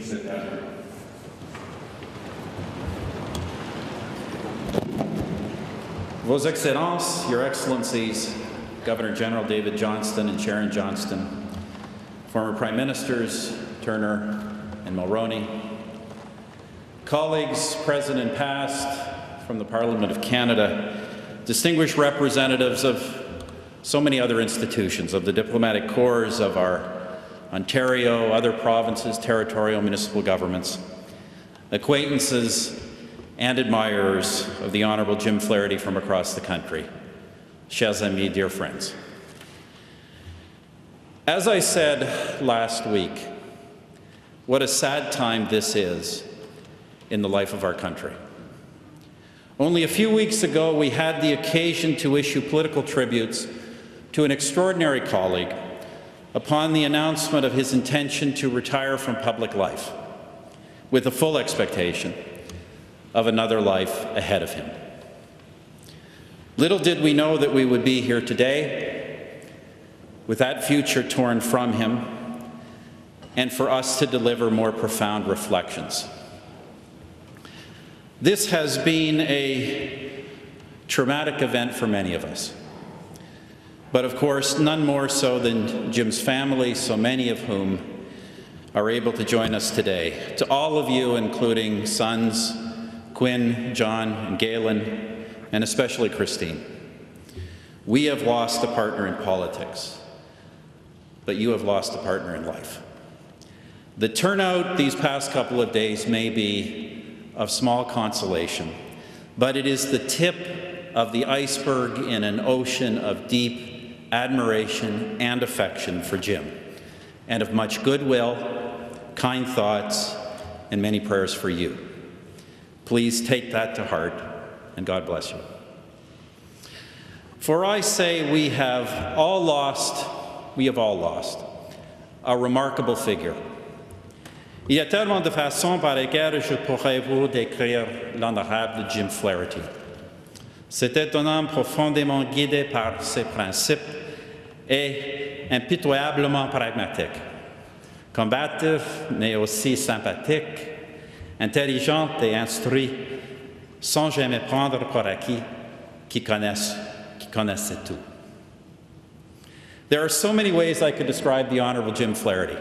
sit down. Vos Excellences, Your Excellencies, Governor General David Johnston and Sharon Johnston, former Prime Ministers Turner and Mulroney, colleagues, present and past, from the Parliament of Canada, distinguished representatives of so many other institutions, of the diplomatic corps of our Ontario, other provinces, territorial municipal governments, acquaintances and admirers of the Honourable Jim Flaherty from across the country. Chers amis, dear friends. As I said last week, what a sad time this is in the life of our country. Only a few weeks ago, we had the occasion to issue political tributes to an extraordinary colleague upon the announcement of his intention to retire from public life, with the full expectation of another life ahead of him. Little did we know that we would be here today with that future torn from him, and for us to deliver more profound reflections. This has been a traumatic event for many of us, but of course none more so than Jim's family, so many of whom are able to join us today. To all of you, including sons Quinn, John, and Galen, and especially Christine, we have lost a partner in politics, but you have lost a partner in life. The turnout these past couple of days may be of small consolation, but it is the tip of the iceberg in an ocean of deep admiration and affection for Jim, and of much goodwill, kind thoughts, and many prayers for you. Please take that to heart, and God bless you. For I say we have all lost a remarkable figure. Il y a tellement de façons par lesquelles je pourrais vous décrire l'honorable Jim Flaherty. C'était un homme profondément guidé par ses principes et impitoyablement pragmatique, combatif mais aussi sympathique, intelligent et instruit, sans jamais prendre pour acquis qui connaissait tout. There are so many ways I could describe the Honourable Jim Flaherty.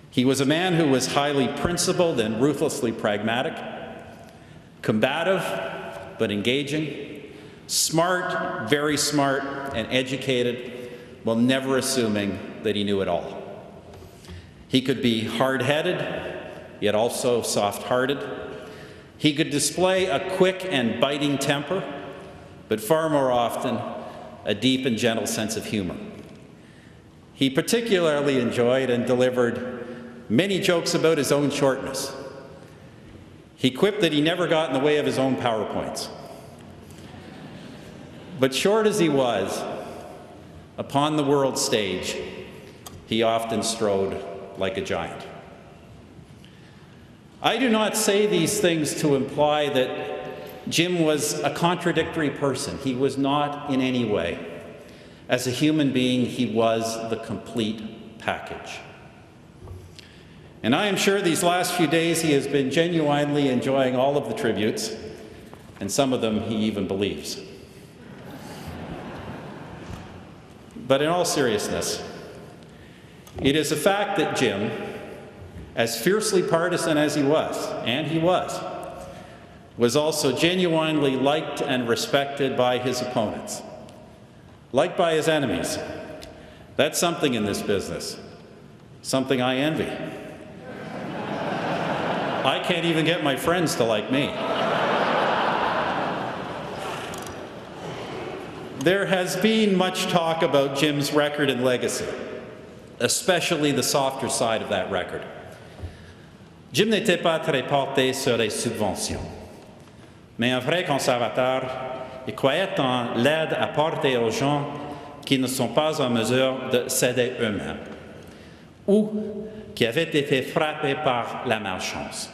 He was a man who was highly principled and ruthlessly pragmatic, combative but engaging, smart, very smart, and educated, while never assuming that he knew it all. He could be hard-headed, yet also soft-hearted. He could display a quick and biting temper, but far more often, a deep and gentle sense of humor. He particularly enjoyed and delivered many jokes about his own shortness. He quipped that he never got in the way of his own PowerPoints. But short as he was, upon the world stage, he often strode like a giant. I do not say these things to imply that Jim was a contradictory person. He was not in any way. As a human being, he was the complete package. And I am sure these last few days he has been genuinely enjoying all of the tributes, and some of them he even believes. But in all seriousness, it is a fact that Jim, as fiercely partisan as he was, and he was also genuinely liked and respected by his opponents, liked by his enemies. That's something in this business, something I envy. I can't even get my friends to like me. There has been much talk about Jim's record and legacy, especially the softer side of that record. Jim n'était pas très porté sur les subventions, mais un vrai conservateur, il croyait en l'aide apportée aux gens qui ne sont pas en mesure de s'aider eux-mêmes, ou qui avaient été frappés par la malchance.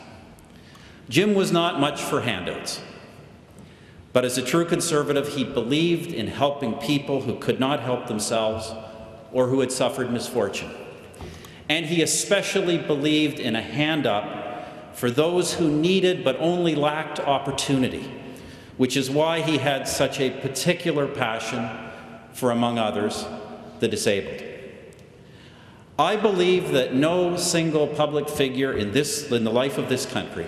Jim was not much for handouts, but as a true conservative, he believed in helping people who could not help themselves or who had suffered misfortune. And he especially believed in a hand up for those who needed but only lacked opportunity, which is why he had such a particular passion for, among others, the disabled. I believe that no single public figure in the life of this country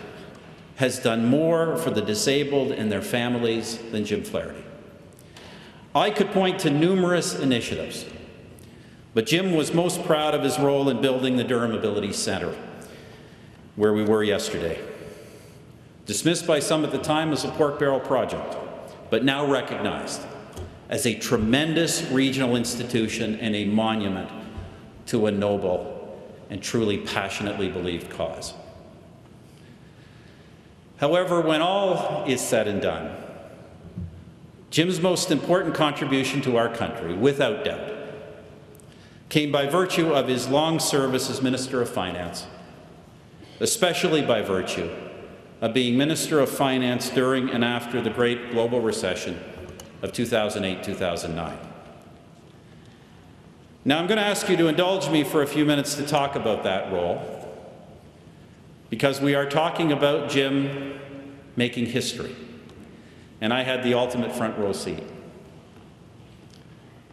has done more for the disabled and their families than Jim Flaherty. I could point to numerous initiatives, but Jim was most proud of his role in building the Durham Ability Centre, where we were yesterday. Dismissed by some at the time as a pork barrel project, but now recognized as a tremendous regional institution and a monument to a noble and truly passionately believed cause. However, when all is said and done, Jim's most important contribution to our country, without doubt, came by virtue of his long service as Minister of Finance, especially by virtue of being Minister of Finance during and after the great global recession of 2008-2009. Now, I'm going to ask you to indulge me for a few minutes to talk about that role, because we are talking about Jim making history, and I had the ultimate front row seat.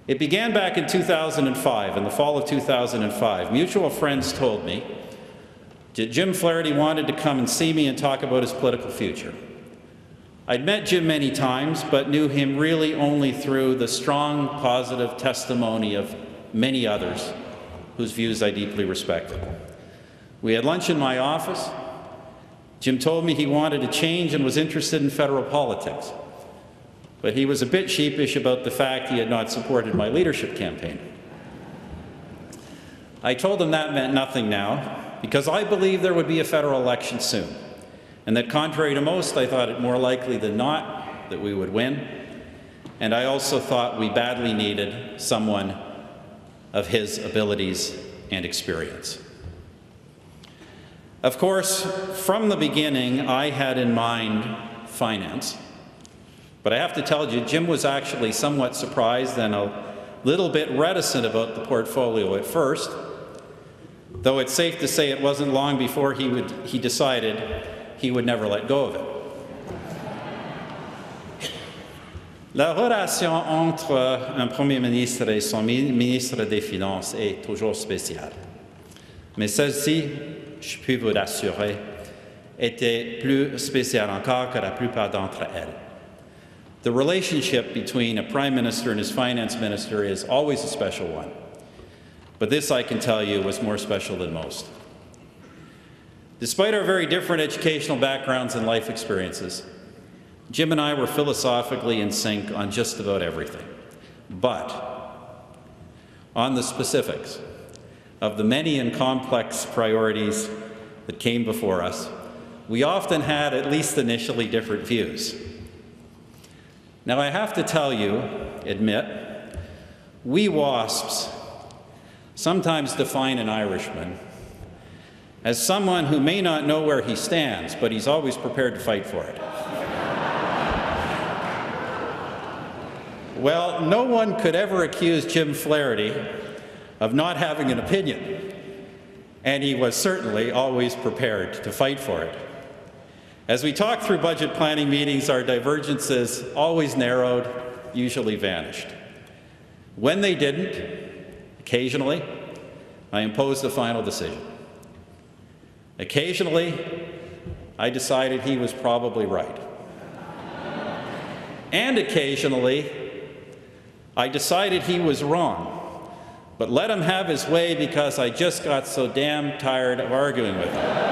It began back in 2005, in the fall of 2005. Mutual friends told me that Jim Flaherty wanted to come and see me and talk about his political future. I'd met Jim many times, but knew him really only through the strong, positive testimony of many others whose views I deeply respected. We had lunch in my office. Jim told me he wanted to change and was interested in federal politics, but he was a bit sheepish about the fact he had not supported my leadership campaign. I told him that meant nothing now, because I believed there would be a federal election soon, and that contrary to most, I thought it more likely than not that we would win, and I also thought we badly needed someone of his abilities and experience. Of course, from the beginning, I had in mind finance, but I have to tell you, Jim was actually somewhat surprised and a little bit reticent about the portfolio at first, though it's safe to say it wasn't long before he decided he would never let go of it. La relation entre un Premier ministre et son ministre des Finances est toujours spéciale. Mais celle-ci, je puis vous l'assurer, était plus spéciale encore que la plupart d'entre elles. The relationship between a Prime Minister and his Finance Minister is always a special one. But this, I can tell you, was more special than most. Despite our very different educational backgrounds and life experiences, Jim and I were philosophically in sync on just about everything. But on the specifics of the many and complex priorities that came before us, we often had, at least initially, different views. Now, I have to admit, we WASPs sometimes define an Irishman as someone who may not know where he stands, but he's always prepared to fight for it. Well, no one could ever accuse Jim Flaherty of not having an opinion, and he was certainly always prepared to fight for it. As we talked through budget planning meetings, our divergences always narrowed, usually vanished. When they didn't, occasionally, I imposed a final decision. Occasionally, I decided he was probably right. And occasionally, I decided he was wrong, but let him have his way because I just got so damn tired of arguing with him.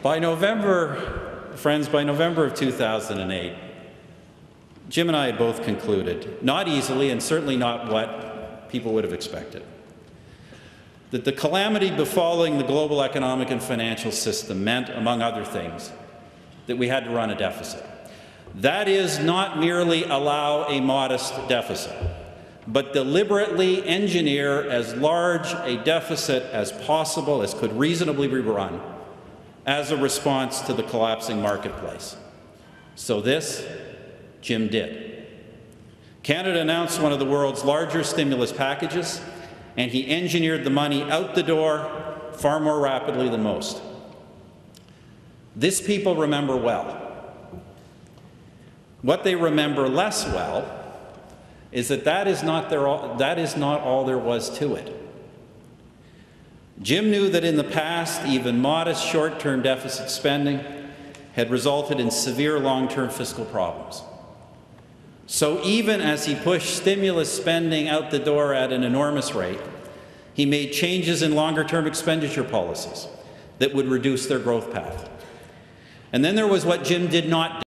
By November of 2008, Jim and I had both concluded, not easily and certainly not what people would have expected, that the calamity befalling the global economic and financial system meant, among other things, that we had to run a deficit. That is, not merely allow a modest deficit, but deliberately engineer as large a deficit as possible, as could reasonably be run, as a response to the collapsing marketplace. So this, Jim did. Canada announced one of the world's largest stimulus packages, and he engineered the money out the door far more rapidly than most. This people remember well. What they remember less well is that is not all there was to it. Jim knew that in the past, even modest short-term deficit spending had resulted in severe long-term fiscal problems. So even as he pushed stimulus spending out the door at an enormous rate, he made changes in longer-term expenditure policies that would reduce their growth path. And then there was what Jim did not do.